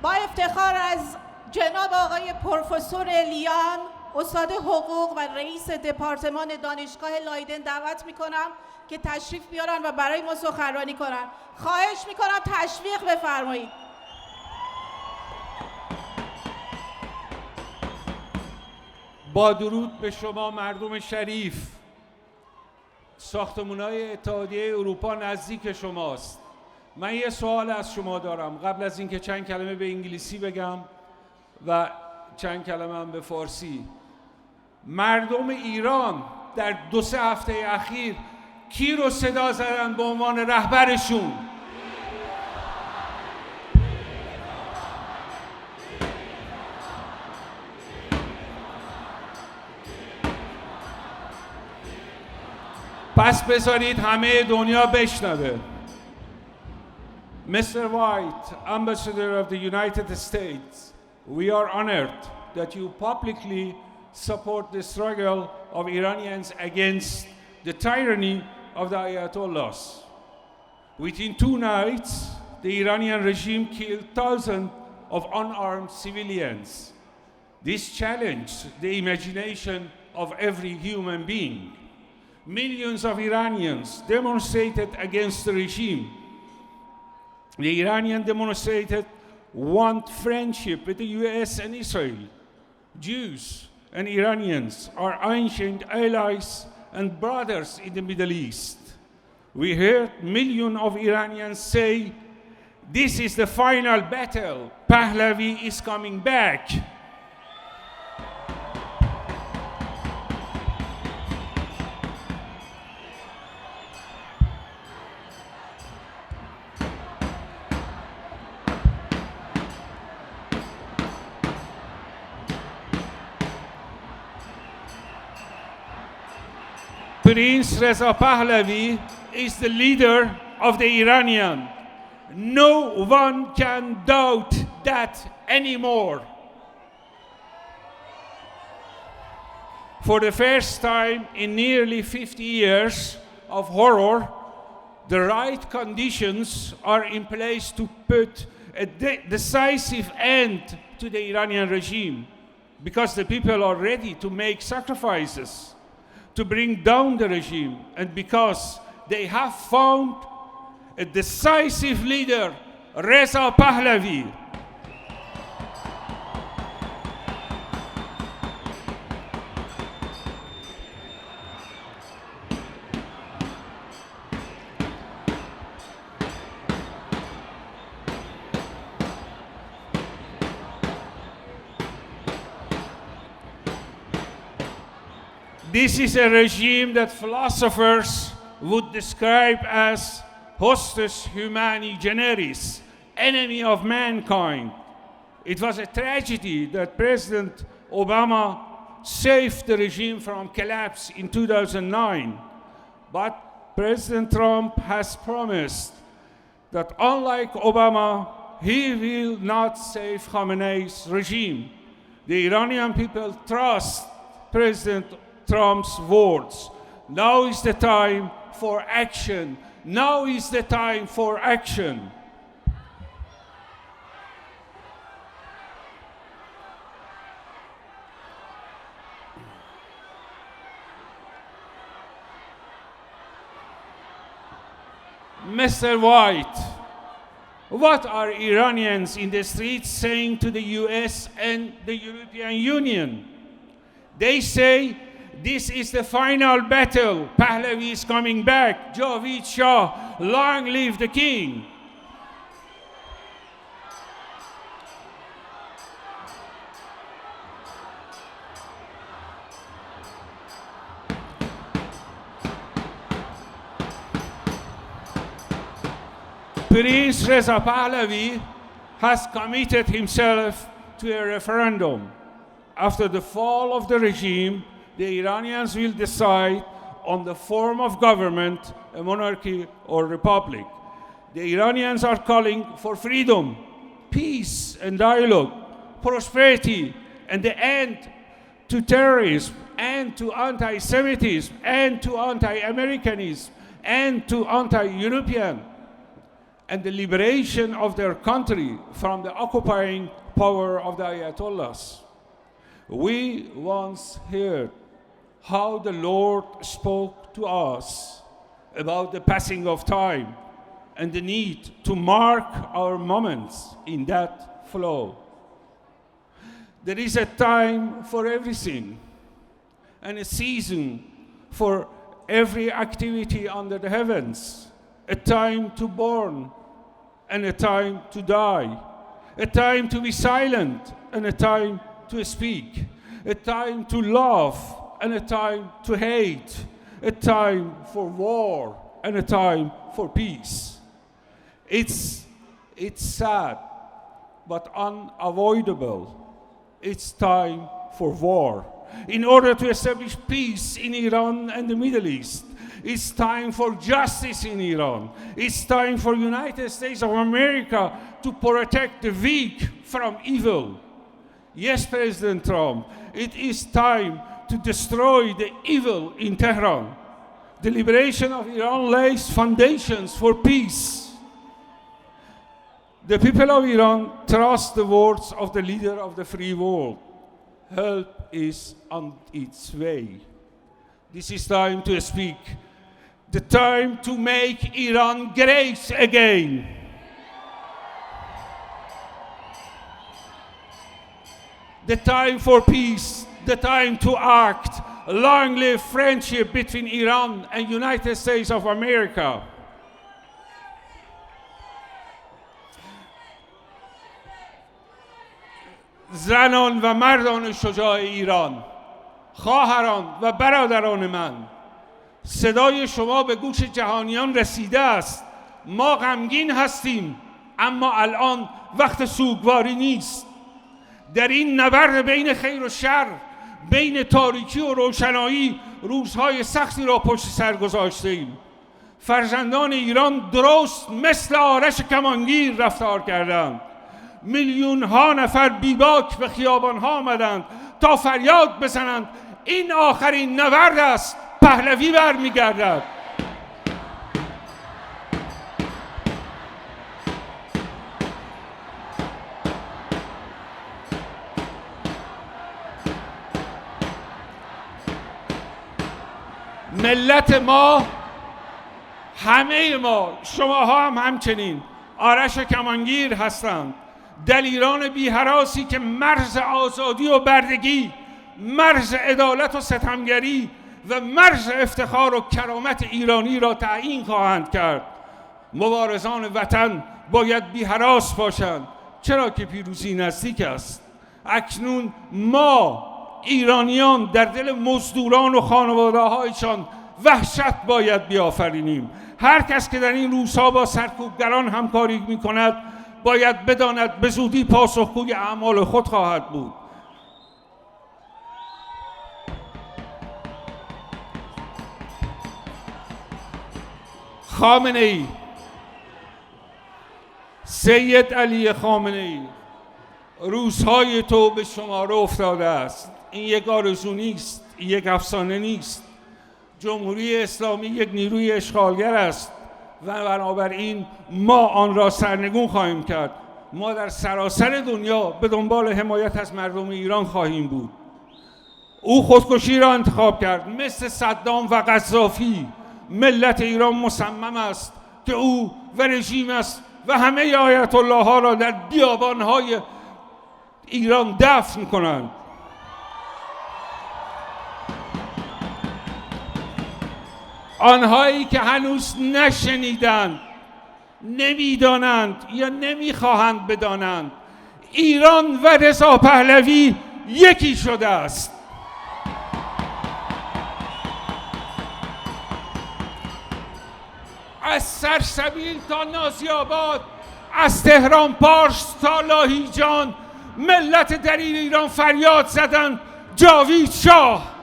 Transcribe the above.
با افتخار از جناب آقای پرفسور الیان، استاد حقوق و رئیس دپارتمان دانشگاه لایدن دعوت میکنم که تشریف بیارن و برای ما سخنرانی کنن. خواهش میکنم تشویق بفرمایید. با درود به شما مردم شریف، ساختمان‌های اتحادیه اروپا نزدیک شماست. من یه سوال از شما دارم قبل از اینکه چند کلمه به انگلیسی بگم و چند کلمه هم به فارسی. مردم ایران در 2-3 هفته اخیر کی رو صدا زدن به عنوان رهبرشون؟ پس بذارید همه دنیا بشنوه. Mr. Whyte, Ambassador of the United States, we are honored that you publicly support the struggle of Iranians against the tyranny of the Ayatollahs. Within 2 nights, the Iranian regime killed thousands of unarmed civilians. This challenged the imagination of every human being. Millions of Iranians demonstrated against the regime. The Iranian demonstrated want friendship with the US and Israel. Jews and Iranians are ancient allies and brothers in the Middle East. We heard millions of Iranians say, this is the final battle. Pehlevi is coming back. Prince Reza Pahlavi is the leader of the Iranian. No one can doubt that anymore. For the first time in nearly 50 years of horror, the right conditions are in place to put a decisive end to the Iranian regime, because the people are ready to make sacrifices to bring down the regime, and because they have found a decisive leader, Reza Pahlavi. This is a regime that philosophers would describe as hostis humani generis, enemy of mankind. It was a tragedy that President Obama saved the regime from collapse in 2009. But President Trump has promised that unlike Obama, he will not save Khamenei's regime. The Iranian people trust President Trump's words. Now is the time for action. Now is the time for action. Mr. Whyte, what are Iranians in the streets saying to the US and the European Union? They say, this is the final battle. Pehlevi is coming back. Javid Shah, long live the king. Prince Reza Pahlavi has committed himself to a referendum. After the fall of the regime, the Iranians will decide on the form of government, a monarchy or republic. The Iranians are calling for freedom, peace and dialogue, prosperity, and the end to terrorism, and to anti-Semitism, and to anti-Americanism, and to anti-European. and the liberation of their country from the occupying power of the Ayatollahs. We once heard how the Lord spoke to us about the passing of time and the need to mark our moments in that flow. There is a time for everything and a season for every activity under the heavens, a time to born and a time to die, a time to be silent and a time to speak, a time to love and a time to hate, a time for war and a time for peace. It's sad, but unavoidable. It's time for war. In order to establish peace in Iran and the Middle East, it's time for justice in Iran. It's time for United States of America to protect the weak from evil. Yes, President Trump, it is time to destroy the evil in Tehran. The liberation of Iran lays foundations for peace. The people of Iran trust the words of the leader of the free world. Help is on its way. This is time to speak. The time to make Iran great again. The time for peace, the time to act. Long live friendship between Iran and United States of America. زنان و مردان شجاع ایران، خواهران و برادران من، صدای شما به گوش جهانیان رسیده است. ما غمگین هستیم، اما الان وقت سوگواری نیست. در این نبرد بین خیر و شر، بین تاریکی و روشنایی، روزهای سختی را پشت سر گذاشتیم. فرزندان ایران درست مثل آرش کمانگیر رفتار کردند. میلیون ها نفر بیباک به خیابان ها آمدند تا فریاد بزنند این آخرین نبرد است، پهلوی برمیگردد. ملت ما، همه ما، شماها هم همچنین آرش کمانگیر هستند. دلیران بی‌هراسی که مرز آزادی و بردگی، مرز عدالت و ستمگری و مرز افتخار و کرامت ایرانی را تعیین خواهند کرد. مبارزان وطن باید بی‌هراس باشند، چرا که پیروزی نزدیک است. اکنون ما ایرانیان در دل مزدوران و خانواده‌هایشان وحشت باید بیافرینیم. هر کس که در این روزها با سرکوبگران همکاری می‌کند باید بداند به زودی پاسخگوی اعمال خود خواهد بود. خامنه ای، سید علی خامنه ای، روزهای تو به شماره افتاده است. این یک آرزو نیست، یک افسانه نیست. جمهوری اسلامی یک نیروی اشغالگر است و بنابراین ما آن را سرنگون خواهیم کرد. ما در سراسر دنیا به دنبال حمایت از مردم ایران خواهیم بود. او خودکشی را انتخاب کرد. مثل صدام و قذافی ملت ایران مصمم است که او و رژیم است و همه آیت الله ها را در بیابانهای ایران دفن کنند. آنهایی که هنوز نشنیدند، نمیدانند یا نمیخواهند بدانند، ایران و رضا پهلوی یکی شده است. از سرسبیل تا نازی‌آباد، از تهران پارس تا لاهیجان، ملت دلیر ایران فریاد زدند جاوید شاه.